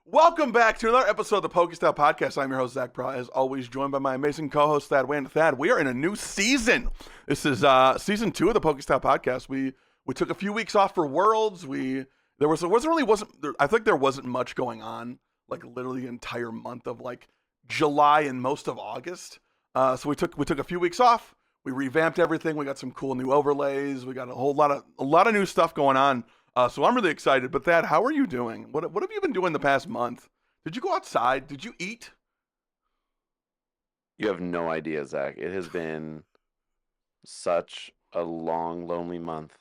Welcome back to another episode of the PokeStop Podcast. I'm your host, Zach Pra, as always, joined by my amazing co-host, Thad Wayne. Thad, we are in a new season. This is season 2 of the PokeStop Podcast. We took a few weeks off for Worlds. I think there wasn't much going on, like literally the entire month of like July and most of August. So we took a few weeks off. We revamped everything. We got some cool new overlays. We got a lot of new stuff going on. So I'm really excited. But Thad, how are you doing? What have you been doing the past month? Did you go outside? Did you eat? You have no idea, Zach. It has been such a long, lonely month.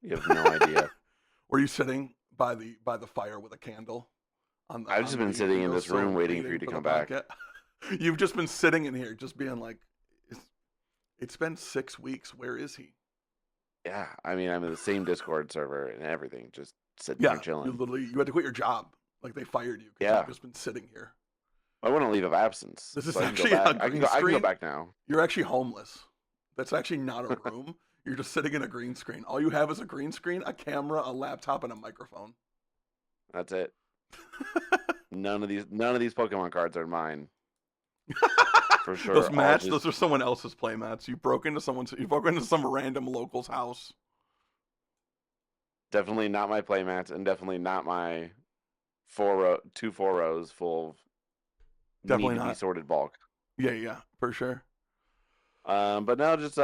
You have no idea. Were you sitting by the fire with a candle? I've just been sitting in this room waiting for you to come back. You've just been sitting in here, just being like, it's been 6 weeks. Where is he? Yeah, I mean, I'm in the same Discord server and everything, just sitting here chilling. You had to quit your job. Like they fired you because you've just been sitting here. I wouldn't leave of absence. This is so actually I can go back now. You're actually homeless. That's actually not a room. You're just sitting in a green screen. All you have is a green screen, a camera, a laptop, and a microphone. That's it. None of these Pokemon cards are mine. For sure. Those are someone else's play mats. You broke into some random local's house. Definitely not my play mats, and definitely not my 4 rows full of definitely not sorted bulk. Yeah, for sure. But now just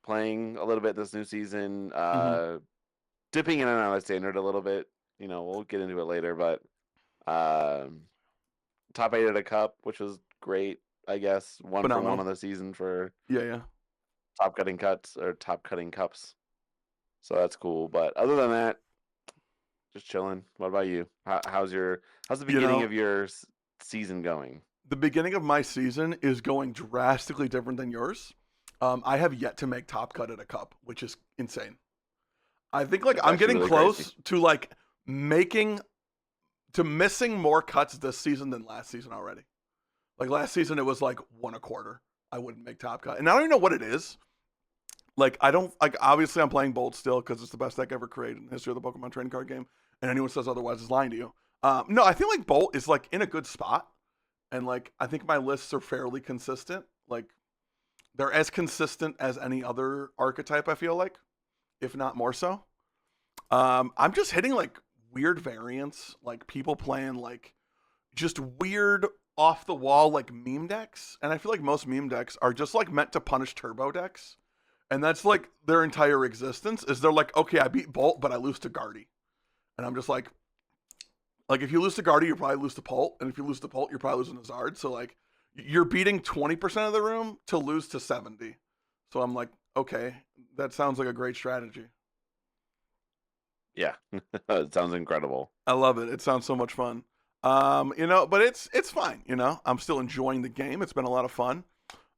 playing a little bit this new season, dipping in and out of standard a little bit. You know, we'll get into it later, but top 8 at a cup, which was great. I guess 1 for 1 on the season for top cutting cups. So that's cool. But other than that, just chilling. What about you? How's the beginning of your season going? The beginning of my season is going drastically different than yours. I have yet to make top cut at a cup, which is insane. I think I'm getting really close to missing more cuts this season than last season already. Like last season, it was like 1 1/4. I wouldn't make top cut, and I don't even know what it is. Like obviously I'm playing Bolt still because it's the best deck ever created in the history of the Pokemon trading card game, and anyone says otherwise is lying to you. No, I feel like Bolt is like in a good spot, and like I think my lists are fairly consistent. Like they're as consistent as any other archetype. I feel like, if not more so. I'm just hitting like weird variants, like people playing like just weird off the wall like meme decks, and I feel like most meme decks are just like meant to punish turbo decks, and that's like their entire existence. Is they're like, okay, I beat Bolt, but I lose to Guardy, and I'm just like if you lose to Guardy, you probably lose to Polt, and if you lose to Polt, you're probably losing to Zard. So like you're beating 20% of the room to lose to 70. So I'm like, okay, that sounds like a great strategy. Yeah, it sounds incredible. I love it. It sounds so much fun. But it's fine. I'm still enjoying the game. It's been a lot of fun.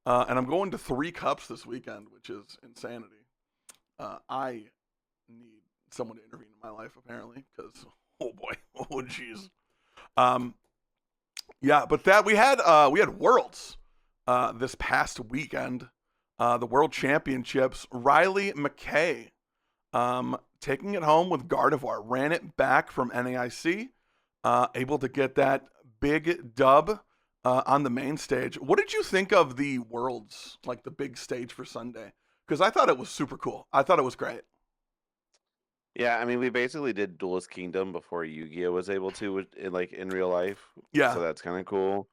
And I'm going to 3 cups this weekend, which is insanity. I need someone to intervene in my life, apparently, because, oh boy, oh jeez. But that we had Worlds this past weekend, the World Championships. Riley McKay taking it home with Gardevoir, ran it back from NAIC. Able to get that big dub on the main stage. What did you think of the Worlds, like the big stage for Sunday? Because I thought it was super cool. I thought it was great. Yeah, I mean, we basically did Duelist Kingdom before Yu-Gi-Oh was able to, in real life. Yeah. So that's kind of cool.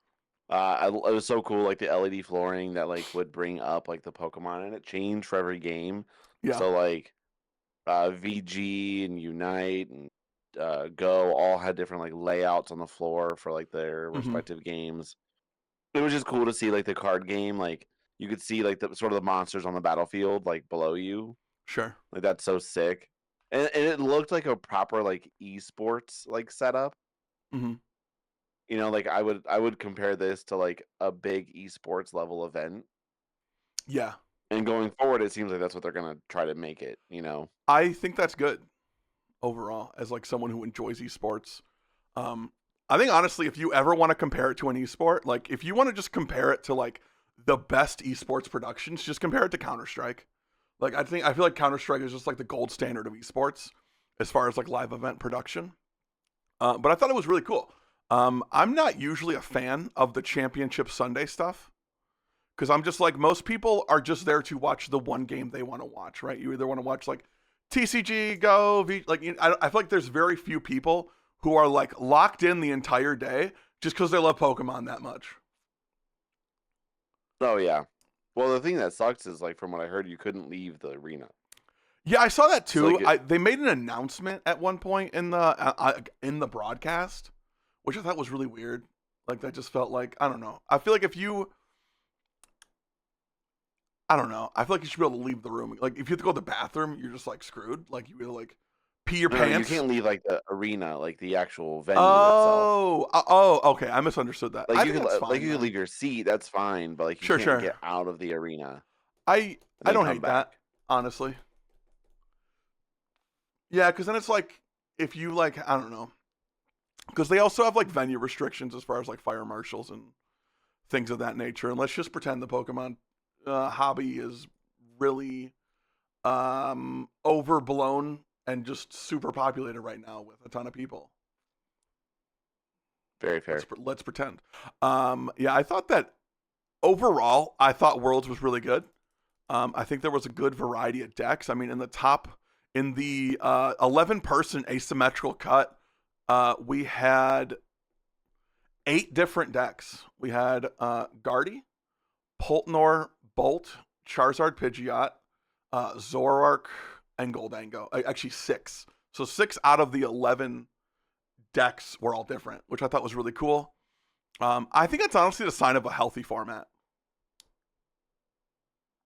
It was so cool, like the LED flooring that like would bring up like the Pokemon, and it changed for every game. Yeah. So like VG and Unite and Go all had different like layouts on the floor for like their respective games. It was just cool to see like the card game, like you could see like the sort of the monsters on the battlefield like below you. Sure. Like that's so sick. And it looked like a proper like esports like setup. Like I would compare this to like a big esports level event. Yeah. And going forward, it seems like that's what they're gonna try to make it. I think that's good overall, as like someone who enjoys esports. I think honestly, if you ever want to compare it to an esport, like if you want to just compare it to like the best esports productions, just compare it to Counter-Strike. Like I feel like Counter-Strike is just like the gold standard of esports as far as like live event production. But I thought it was really cool. I'm not usually a fan of the Championship Sunday stuff because I'm just like, most people are just there to watch the one game they want to watch, right? You either want to watch like TCG, Go, like I feel like there's very few people who are like locked in the entire day just because they love Pokemon that much. Oh yeah. Well, the thing that sucks is, like, from what I heard, you couldn't leave the arena. Yeah, I saw that too. So, like, They made an announcement at one point in the broadcast, which I thought was really weird. Like, that just felt like, I don't know. I feel like I don't know. I feel like you should be able to leave the room. Like, if you have to go to the bathroom, you're just like screwed. Like, you gotta like pee your pants. You can't leave like the arena, like the actual venue itself. Okay. I misunderstood that. Like, you can leave your seat. That's fine, but like you can't get out of the arena. I don't hate that, honestly. Yeah, because then it's like, if you like, I don't know, because they also have like venue restrictions as far as like fire marshals and things of that nature. And let's just pretend the Pokemon hobby is really overblown and just super populated right now with a ton of people. Very fair. Let's pretend. Yeah, I thought that overall, I thought Worlds was really good. I think there was a good variety of decks. I mean, in the 11-person asymmetrical cut, we had 8 different decks. We had Guardy, Poltnor, Bolt, Charizard, Pidgeot, Zoroark, and Gholdengo. Actually, 6. So 6 out of the 11 decks were all different, which I thought was really cool. I think it's honestly the sign of a healthy format.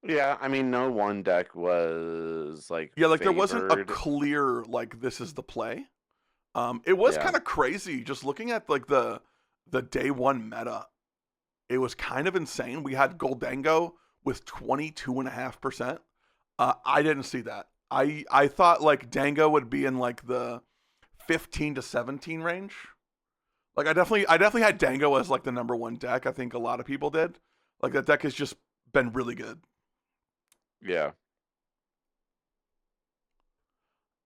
Yeah, I mean, no one deck was like there wasn't a clear like this is the play. It was kind of crazy just looking at like the day one meta. It was kind of insane. We had Gholdengo with 22.5%. I didn't see that. I thought like Dango would be in like the 15 to 17 range. Like I definitely had Dango as like the number one deck. I think a lot of people did. Like that deck has just been really good. Yeah.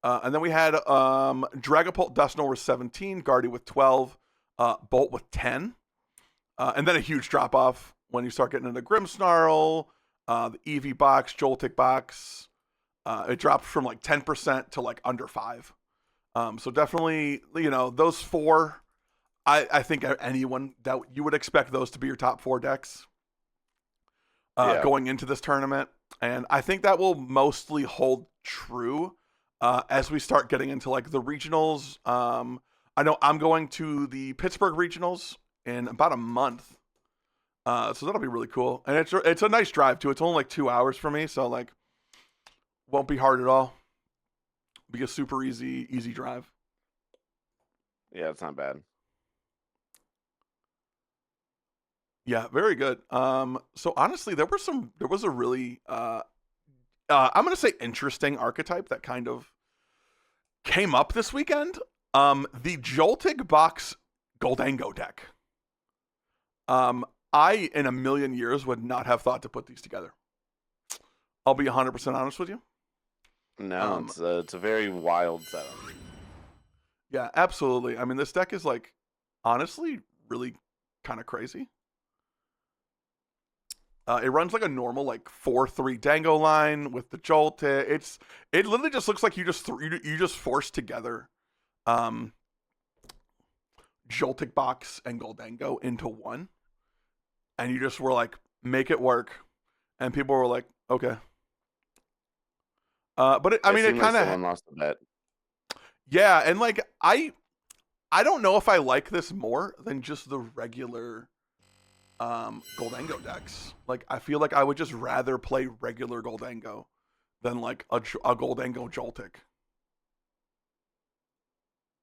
And then we had Dragapult, Dusknoir with 17, Guardy with 12, Bolt with 10. And then a huge drop off when you start getting into Grimmsnarl, the Eevee box, Joltik box. It dropped from like 10% to like under 5. So definitely, those 4, I think anyone that you would expect those to be your top 4 decks going into this tournament. And I think that will mostly hold true as we start getting into like the regionals. I know I'm going to the Pittsburgh regionals in about a month. So that'll be really cool. And it's a nice drive too. It's only like 2 hours for me. So like won't be hard at all. Be a super easy drive. Yeah, it's not bad. Yeah, very good. So honestly, there was a really I'm gonna say interesting archetype that kind of came up this weekend. The Joltik box Gholdengo deck. I in a million years would not have thought to put these together. I'll be 100% honest with you. No, it's a very wild setup. Yeah, absolutely. I mean, this deck is like honestly really kind of crazy. It runs like a normal like 4-3 Dango line with the Joltik. It literally just looks like you just forced together Joltik box and Gholdengo into one, and you just were like make it work, and people were like okay. But it kind of someone lost the bet. Yeah, and like I don't know if I like this more than just the regular Gholdengo decks. Like I feel like I would just rather play regular Gholdengo than like a Gholdengo Joltik.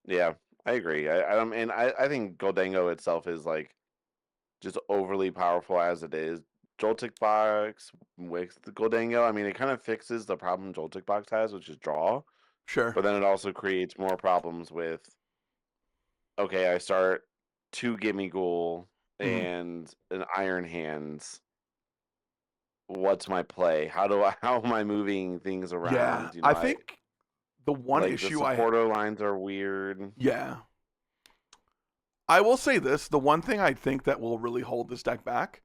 Yeah, I agree. I think Gholdengo itself is like just overly powerful as it is. Joltik box with the Gholdengo, I mean, it kind of fixes the problem Joltik box has, which is draw. Sure. But then it also creates more problems with, okay, I start 2 Gimme Ghoul and an Iron Hands. What's my play? How am I moving things around? Yeah, I think the one issue the supporter lines are weird. Yeah. I will say this: the one thing I think that will really hold this deck back,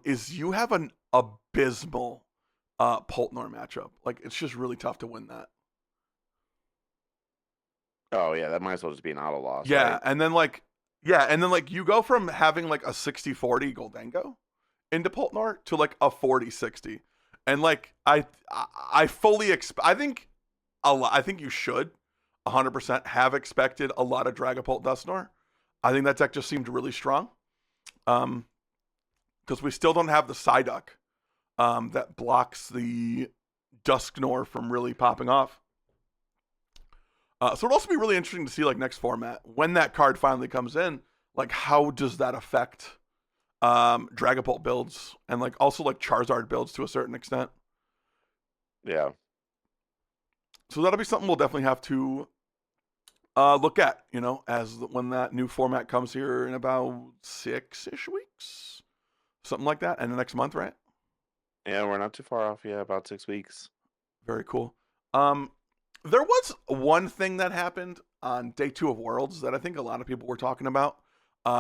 is you have an abysmal Poltnor matchup. Like, it's just really tough to win that. Oh yeah, that might as well just be an auto loss. Yeah, right? and then like you go from having like a 60-40 Gholdengo into Poltnor to like a 40-60. And like I fully I think I think you should 100% have expected a lot of Dragapult Dusknoir. I think that deck just seemed really strong. Because we still don't have the Psyduck that blocks the Dusknoir from really popping off. So it'll also be really interesting to see like next format when that card finally comes in. Like, how does that affect Dragapult builds and like also like Charizard builds to a certain extent? Yeah. So that'll be something we'll definitely have to look at, when that new format comes here in about 6-ish weeks, something like that, and the next month, right? Yeah, we're not too far off. Yeah, about 6 weeks. Very cool. There was one thing that happened on day 2 of Worlds that I think a lot of people were talking about.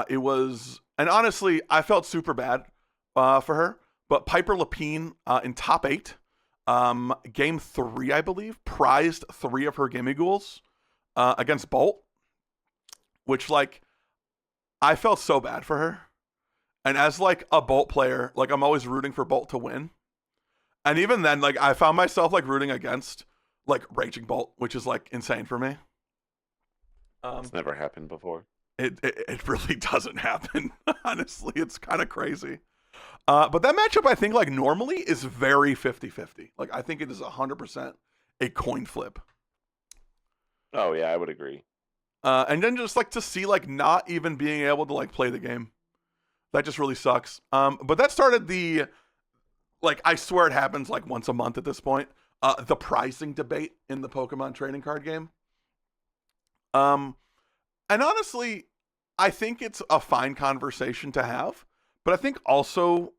It was, and honestly, I felt super bad for her, but Piper Lapine in top 8, game 3, I believe, prized 3 of her Gimmighoul's against Bolt, which, like, I felt so bad for her. And as, like, a Bolt player, like, I'm always rooting for Bolt to win. And even then, like, I found myself, like, rooting against, like, Raging Bolt, which is, like, insane for me. It's never happened before. It really doesn't happen. Honestly, it's kind of crazy. But that matchup, I think, like, normally is very 50-50. Like, I think it is 100% a coin flip. Oh, yeah, I would agree. And then just, like, to see, like, not even being able to, like, play the game. That just really sucks. But that started the, like, I swear it happens, like, once a month at this point. The pricing debate in the Pokemon trading card game. And honestly, I think it's a fine conversation to have. But I think also,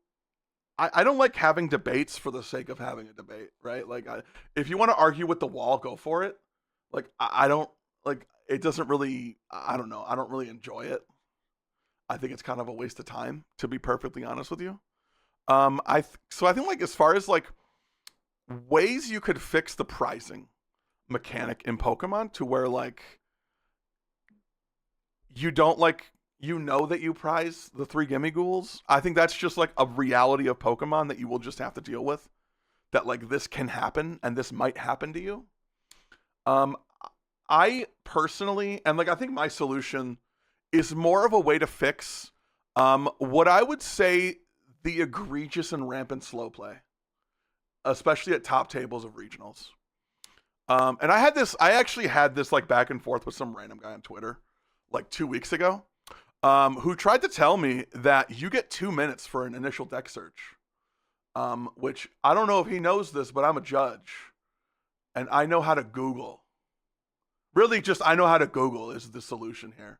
I don't like having debates for the sake of having a debate, right? Like, if you want to argue with the wall, go for it. Like, I don't, like, it doesn't really, I don't know. I don't really enjoy it. I think it's kind of a waste of time, to be perfectly honest with you. So I think, like, as far as, like, ways you could fix the pricing mechanic in Pokemon to where, like, you don't, like, that you prize the 3 Gimmighoul's. I think that's just, like, a reality of Pokemon that you will just have to deal with. That, like, this can happen and this might happen to you. I personally, and, like, I think my solution is more of a way to fix what I would say the egregious and rampant slow play, especially at top tables of regionals. And I actually had this, like, back and forth with some random guy on Twitter like 2 weeks ago, who tried to tell me that you get 2 minutes for an initial deck search, which I don't know if he knows this, but I'm a judge and I know how to Google. Really, just I know how to Google is the solution here.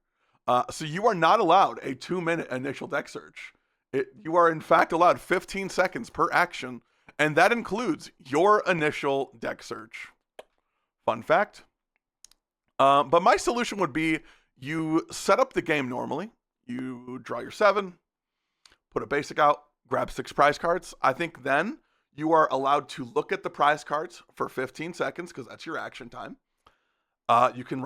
So you are not allowed a 2-minute initial deck search. You are, in fact, allowed 15 seconds per action, and that includes your initial deck search. Fun fact. But my solution would be you set up the game normally. You draw your 7, put a basic out, grab 6 prize cards. I think then you are allowed to look at the prize cards for 15 seconds because that's your action time. You can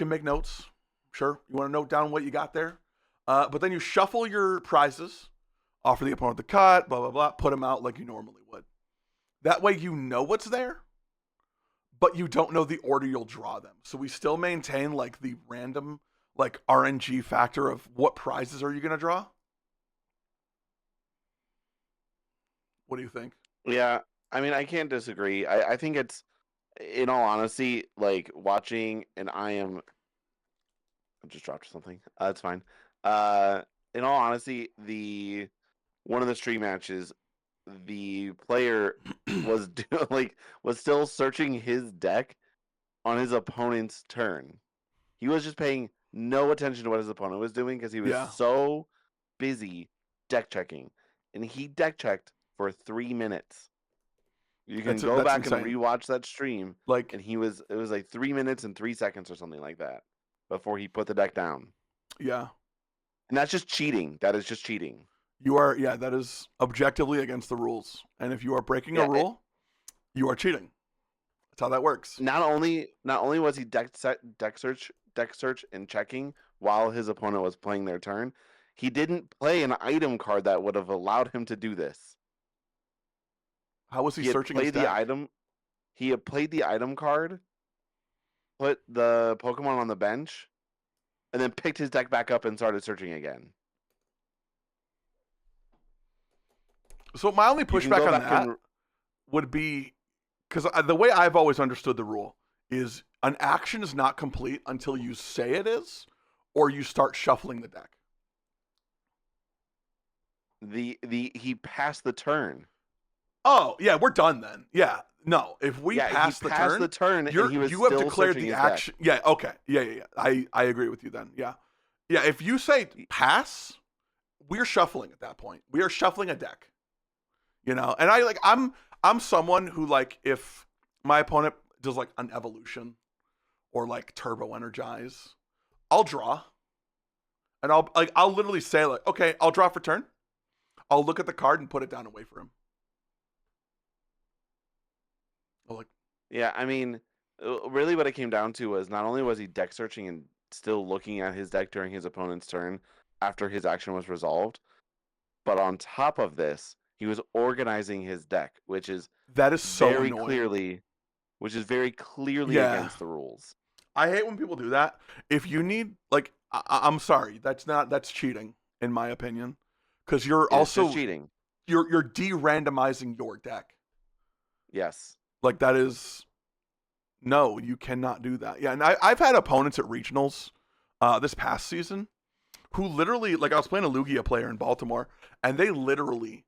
make notes. Sure, you want to note down what you got there. But then you shuffle your prizes, offer the opponent the cut, blah, blah, blah, put them out like you normally would. That way you know what's there, but you don't know the order you'll draw them. So we still maintain, like, the random, like, RNG factor of what prizes are you going to draw? What do you think? Yeah, I mean, I can't disagree. I think it's, in all honesty, like, watching, and I just dropped something. That's fine. In all honesty, one of the stream matches, the player was was still searching his deck on his opponent's turn. He was just paying no attention to what his opponent was doing because he was so busy deck checking, and he deck checked for 3 minutes. You can go back insane. And rewatch that stream. Like, and it was like 3 minutes and 3 seconds or something like that before he put the deck down. Yeah. And that's just cheating. That is just cheating. That is objectively against the rules. And if you are breaking a rule, you are cheating. That's how that works. Not only was he deck search and checking while his opponent was playing their turn, he didn't play an item card that would have allowed him to do this. How was he searching his deck? He had played the item card, put the Pokemon on the bench, and then picked his deck back up and started searching again. So my only pushback on that would be, because the way I've always understood the rule is an action is not complete until you say it is, or you start shuffling the deck. He passed the turn. Oh yeah, we're done then. Yeah, no. If we pass the turn, you have declared the action. Yeah, okay. Yeah. I agree with you then. Yeah. If you say pass, we're shuffling at that point. We are shuffling a deck. And I'm someone who, like, if my opponent does like an evolution or like turbo energize, I'll draw. And I'll literally say, like, okay, I'll draw for turn. I'll look at the card and put it down and wait for him. Yeah, I mean, really what it came down to was not only was he deck searching and still looking at his deck during his opponent's turn after his action was resolved, but on top of this, he was organizing his deck, which is very clearly against the rules. I hate when people do that. If you need, like, I'm sorry, that's cheating in my opinion, because you're also cheating. You're de-randomizing your deck. Yes. Like, that is, no, you cannot do that. Yeah, and I've had opponents at regionals this past season who literally, like, I was playing a Lugia player in Baltimore, and they literally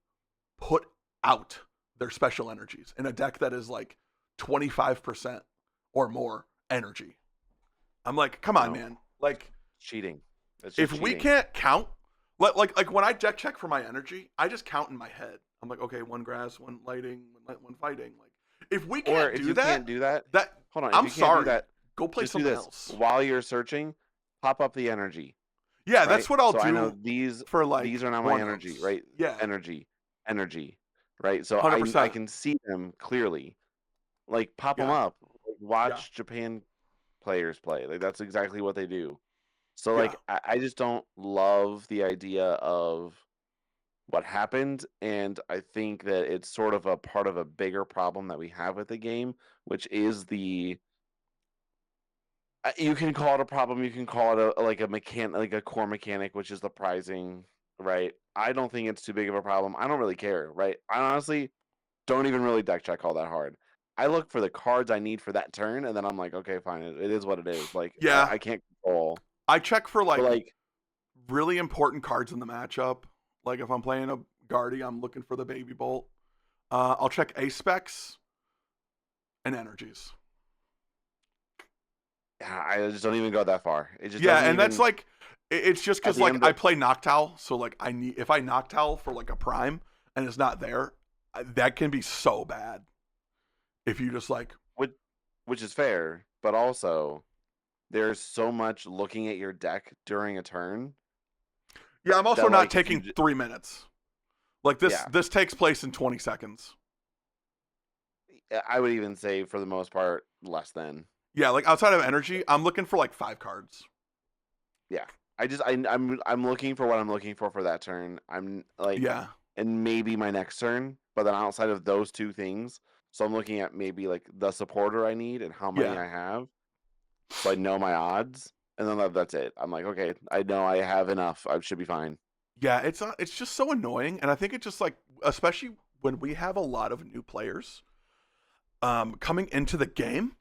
put out their special energies in a deck that is like 25% or more energy. I'm like, come on, man. Like, cheating. If we can't count, like when I deck check for my energy, I just count in my head. I'm like, okay, 1 grass, 1 lighting, 1 fighting. Like, if we can't do that, hold on. I'm sorry. Go play something else. While you're searching, pop up the energy. Yeah, right? That's what I'll do. I know these are not my energy, right? Yeah. Energy, right? So 100%. I can see them clearly. Like, pop them up. Watch Japan players play. Like, that's exactly what they do. So, like, I just don't love the idea of what happened, and I think that it's sort of a part of a bigger problem that we have with the game, which is you can call it a problem, you can call it a core mechanic, which is the prizing, right? I don't think it's too big of a problem. I don't really care, right? I honestly don't even really deck check all that hard. I look for the cards I need for that turn, and then I'm like, okay, fine, it is what it is. Like, I can't control. I check for like really important cards in the matchup. Like, if I'm playing a Guardy, I'm looking for the Baby Bolt. I'll check A-Specs and energies. Yeah, I just don't even go that far. It just that's like, it's just because, like, I play Noctowl, so, like, if I Noctowl for, like, a Prime and it's not there, that can be so bad. If you just, like... Which is fair, but also, there's so much looking at your deck during a turn. Yeah, I'm also not taking 3 minutes. Like, this takes place in 20 seconds. I would even say, for the most part, less than. Yeah, like, outside of energy, I'm looking for, like, 5 cards. Yeah. I'm looking for what I'm looking for that turn. I'm, like... Yeah. And maybe my next turn, but then outside of those 2 things, so I'm looking at maybe, like, the supporter I need and how many I have, so I know my odds. And then that's it. I'm like, okay, I know I have enough. I should be fine. Yeah, it's just so annoying, and I think it's just like, especially when we have a lot of new players coming into the game,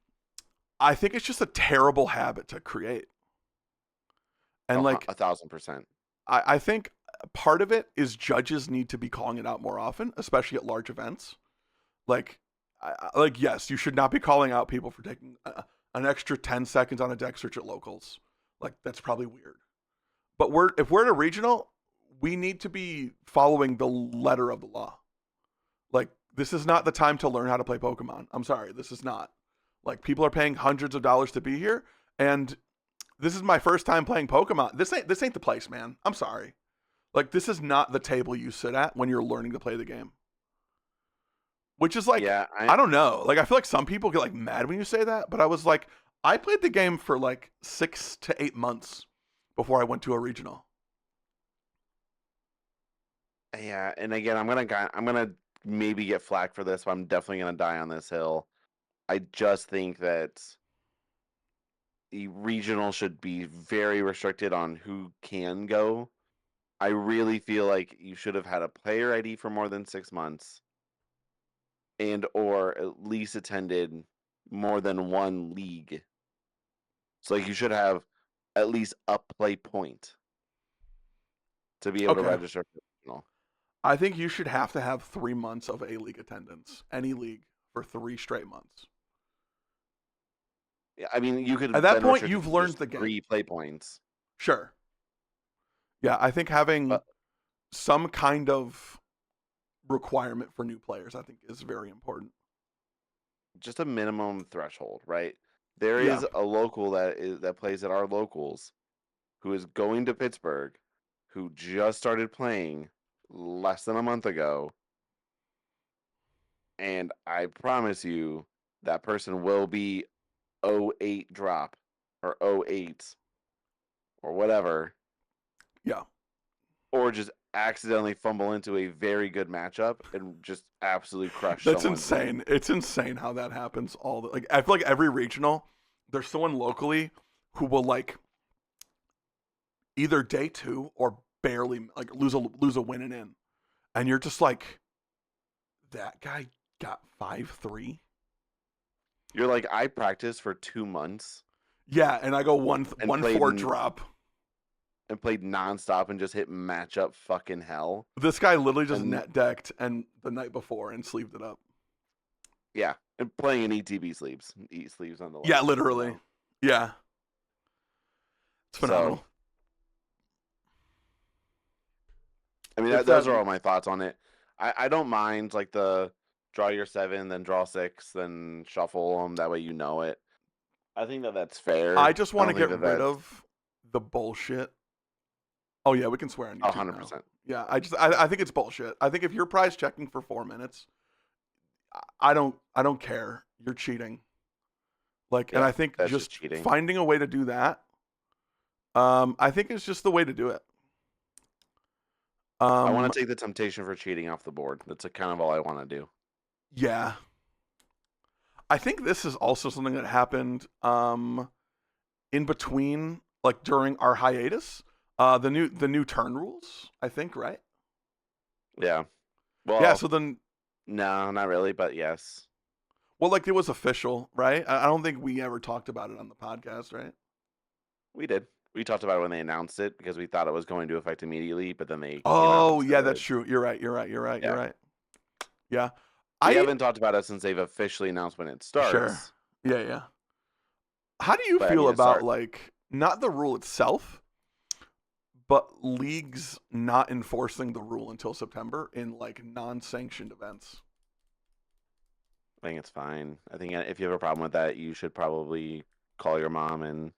I think it's just a terrible habit to create. And 1,000%. I think part of it is judges need to be calling it out more often, especially at large events. Like yes, you should not be calling out people for taking an extra 10 seconds on a deck search at locals. Like, that's probably weird. But if we're at a regional, we need to be following the letter of the law. Like, this is not the time to learn how to play Pokemon. I'm sorry, this is not. Like, people are paying hundreds of dollars to be here, and this is my first time playing Pokemon. This ain't the place, man. I'm sorry. Like, this is not the table you sit at when you're learning to play the game. Which is like, yeah, I don't know. Like, I feel like some people get like mad when you say that, but I was like, I played the game for like 6 to 8 months before I went to a regional. Yeah, and again, I'm gonna maybe get flack for this, but I'm definitely gonna die on this hill. I just think that the regional should be very restricted on who can go. I really feel like you should have had a player ID for more than 6 months, and or at least attended more than one league. So like you should have at least a play point to be able to register for the regional. I think you should have to have 3 months of A-League attendance, any league, for 3 straight months. Yeah, I mean, you could. At that point, you've learned the game. 3 play points. Sure. Yeah, I think having some kind of requirement for new players, I think, is very important. Just a minimum threshold, right? There is a local that plays at our locals, who is going to Pittsburgh, who just started playing less than a month ago, and I promise you that person will be 08 drop or 08 or whatever. Yeah. Or just accidentally fumble into a very good matchup and just absolutely crush. That's insane. It's insane how that happens. I feel like every regional, there's someone locally who will like either day 2 or barely like lose a win and in, and you're just like, that guy got 5-3. You're like, I practiced for 2 months. Yeah, and I go 1-4 drop. And played nonstop and just hit matchup fucking hell. This guy literally just net decked and the night before and sleeved it up. Yeah, and playing in ETB sleeves. Sleeves on the left. Yeah, literally. Yeah. It's phenomenal. So, I mean, those are all my thoughts on it. I don't mind like the draw your 7, then draw 6, then shuffle them. That way you know it. I think that's fair. I just want to get rid of the bullshit. Oh yeah, we can swear on YouTube 100%. Now. Yeah, I think it's bullshit. I think if you're prize checking for 4 minutes, I don't care. You're cheating. Like, and I think just finding a way to do that, I think is just the way to do it. I want to take the temptation for cheating off the board. That's kind of all I want to do. Yeah. I think this is also something that happened in between, like during our hiatus. The new turn rules, I think, right? Yeah. Well, yeah. So then, no, not really, but yes. Well, like it was official, right? I don't think we ever talked about it on the podcast, right? We did. We talked about it when they announced it because we thought it was going to affect immediately, but then they. Oh yeah, that's true. You're right. Yeah. I haven't talked about it since they've officially announced when it starts. Sure. Yeah. How do you feel about like not the rule itself, but leagues not enforcing the rule until September in like non-sanctioned events? I think it's fine. I think if you have a problem with that, you should probably call your mom and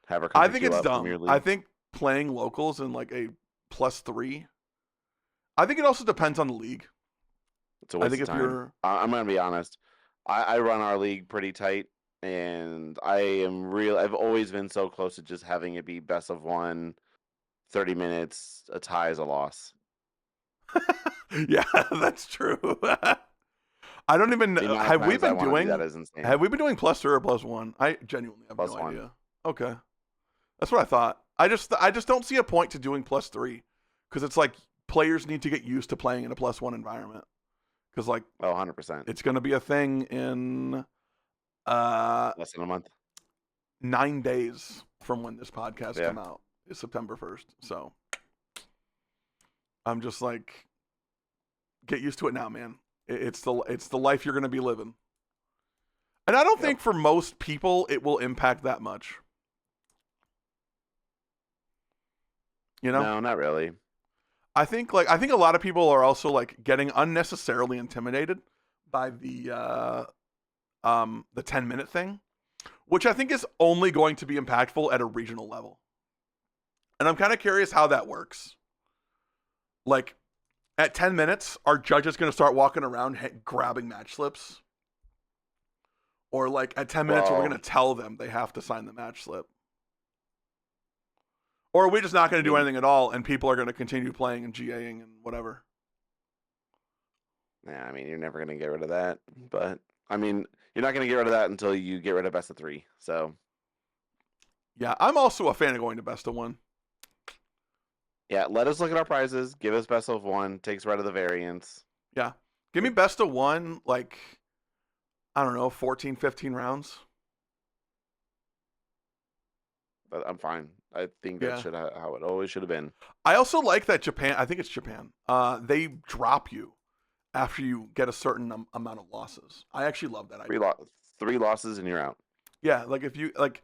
have her come I think it's dumb. Your league. I think playing locals in like a +3. I think it also depends on the league. It's a waste of time. I'm going to be honest. I run our league pretty tight, and I've always been so close to just having it be best of 1, 30 minutes, a tie is a loss. Yeah, that's true. I don't even know. Have we been doing +3 or +1? I genuinely have no idea. Okay. That's what I thought. I just don't see a point to doing +3 because it's like players need to get used to playing in a +1 environment. Because like 100%. It's going to be a thing in less than a month. 9 days from when this podcast came out is September 1st. So I'm just like, get used to it now, man. It's the life you're going to be living. And I don't think for most people it will impact that much. You know? No, not really. I think a lot of people are also like getting unnecessarily intimidated by the 10-minute thing, which I think is only going to be impactful at a regional level. And I'm kind of curious how that works. Like, at 10 minutes, are judges going to start walking around grabbing match slips? Or, like, at 10 minutes, are we going to tell them they have to sign the match slip? Or are we just not going to do anything at all, and people are going to continue playing and GAing and whatever? Yeah, I mean, you're never going to get rid of that. But, I mean, you're not going to get rid of that until you get rid of best of 3. So, yeah, I'm also a fan of going to best of 1. Yeah, let us look at our prizes. Give us best of 1. Takes rid of the variance. Yeah. Give me best of 1, like, I don't know, 14, 15 rounds. But I'm fine. I think that's how it always should have been. I also like that Japan, I think it's Japan, they drop you after you get a certain amount of losses. I actually love that idea. 3 losses and you're out. Yeah, like if you, like,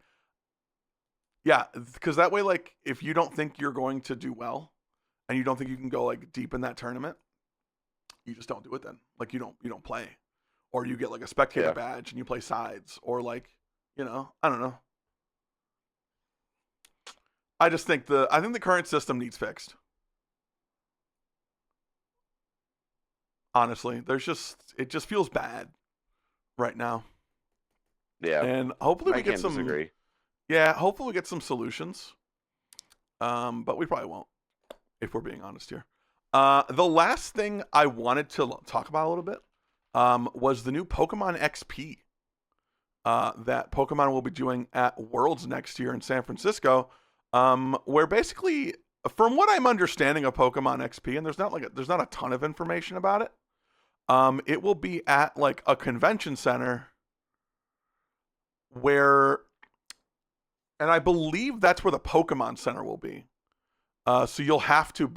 yeah, because that way, like, if you don't think you're going to do well and you don't think you can go, like, deep in that tournament, you just don't do it then. Like, you don't play. Or you get, like, a spectator badge and you play sides. Or, like, you know, I don't know. I just think the current system needs fixed. Honestly, it just feels bad right now. Yeah. And hopefully we get disagree. Yeah, hopefully we get some solutions. But we probably won't, if we're being honest here. The last thing I wanted to talk about a little bit was the new Pokemon XP that Pokemon will be doing at Worlds next year in San Francisco. Where basically, from what I'm understanding of Pokemon XP, and there's not a ton of information about it. It will be at like a convention center where, and I believe that's where the Pokemon Center will be. So you'll have to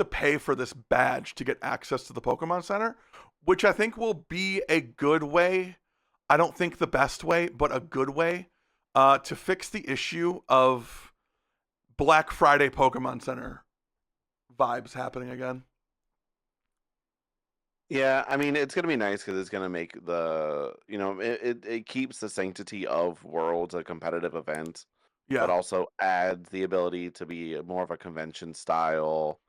pay for this badge to get access to the Pokemon Center, which I think will be a good way. I don't think the best way, but a good way to fix the issue of Black Friday Pokemon Center vibes happening again. Yeah, I mean, it's going to be nice because it's going to make it keeps the sanctity of Worlds a competitive event, but also adds the ability to be more of a convention style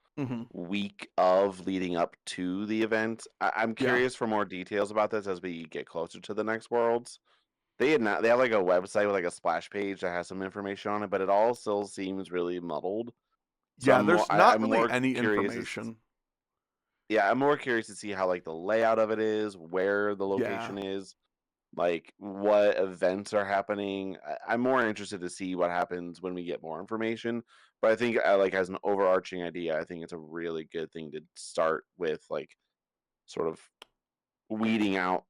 week of leading up to the event. I'm curious for more details about this as we get closer to the next Worlds. They have like a website with like a splash page that has some information on it, but it all still seems really muddled. So there's not really any information. Yeah, I'm more curious to see how like the layout of it is, where the location is, like what events are happening. I'm more interested to see what happens when we get more information. But I think like as an overarching idea, I think it's a really good thing to start with, like sort of weeding out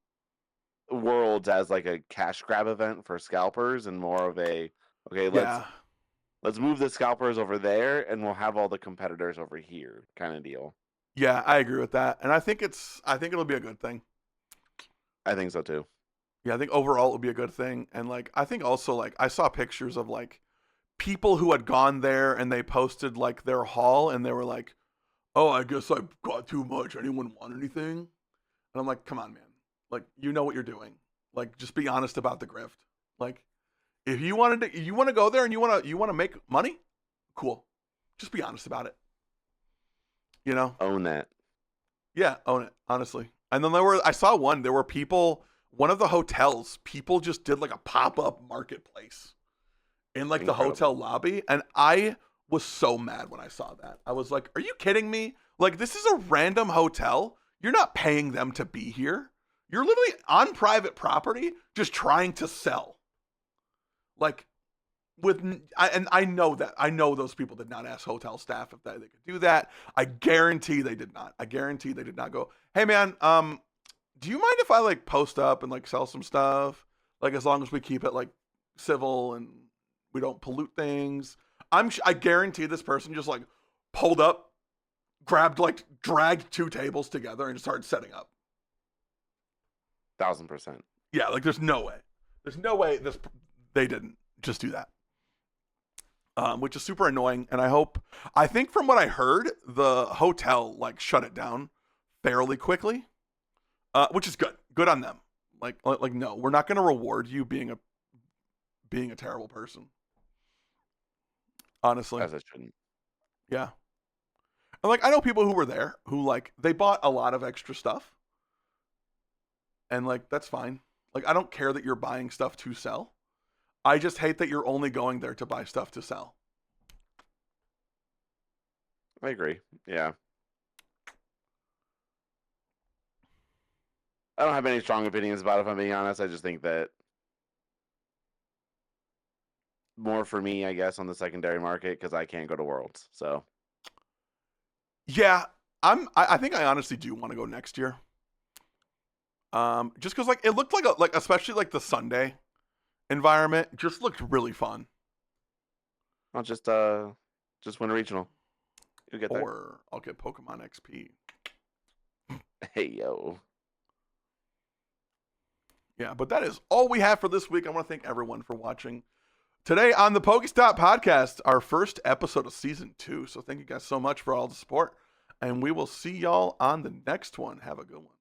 Worlds as like a cash grab event for scalpers and more of a let's move the scalpers over there and we'll have all the competitors over here kind of deal. Yeah, I agree with that. And I think it'll be a good thing. I think so too. Yeah, I think overall it will be a good thing. And like I think also like I saw pictures of like people who had gone there and they posted like their haul and they were like, "Oh, I guess I got too much. Anyone want anything?" And I'm like, "Come on, man. Like, you know what you're doing. Like, just be honest about the grift. Like, if you want to go there and you want to make money, cool. Just be honest about it. You know? Own that. Yeah, own it, honestly. And then I saw there were people, one of the hotels, people just did like a pop-up marketplace in like the hotel lobby. And I was so mad when I saw that. I was like, are you kidding me? Like, this is a random hotel. You're not paying them to be here. You're literally on private property just trying to sell. Like, I know that. I know those people did not ask hotel staff if they could do that. I guarantee they did not. I guarantee they did not go, "Hey man, do you mind if I like post up and like sell some stuff? Like as long as we keep it like civil and we don't pollute things." I guarantee this person just like pulled up, dragged 2 tables together and started setting up. 1000%. Yeah, like there's no way. There's no way they didn't just do that. Which is super annoying. And I think from what I heard, the hotel like shut it down fairly quickly, which is good. Good on them. Like no, we're not going to reward you being a terrible person. Honestly. As it shouldn't. Yeah. And like I know people who were there who like they bought a lot of extra stuff. And like that's fine. Like I don't care that you're buying stuff to sell. I just hate that you're only going there to buy stuff to sell. I agree. Yeah. I don't have any strong opinions about it, if I'm being honest. I just think that more for me, I guess, on the secondary market because I can't go to Worlds. So yeah, I think I honestly do want to go next year. Just because like it looked like especially like the Sunday environment just looked really fun. I'll just win a regional. You'll get there. Or I'll get Pokemon XP. Hey yo. Yeah, but that is all we have for this week. I want to thank everyone for watching today on the PokeStop Podcast, our first episode of season 2. So thank you guys so much for all the support, and we will see y'all on the next one. Have a good one.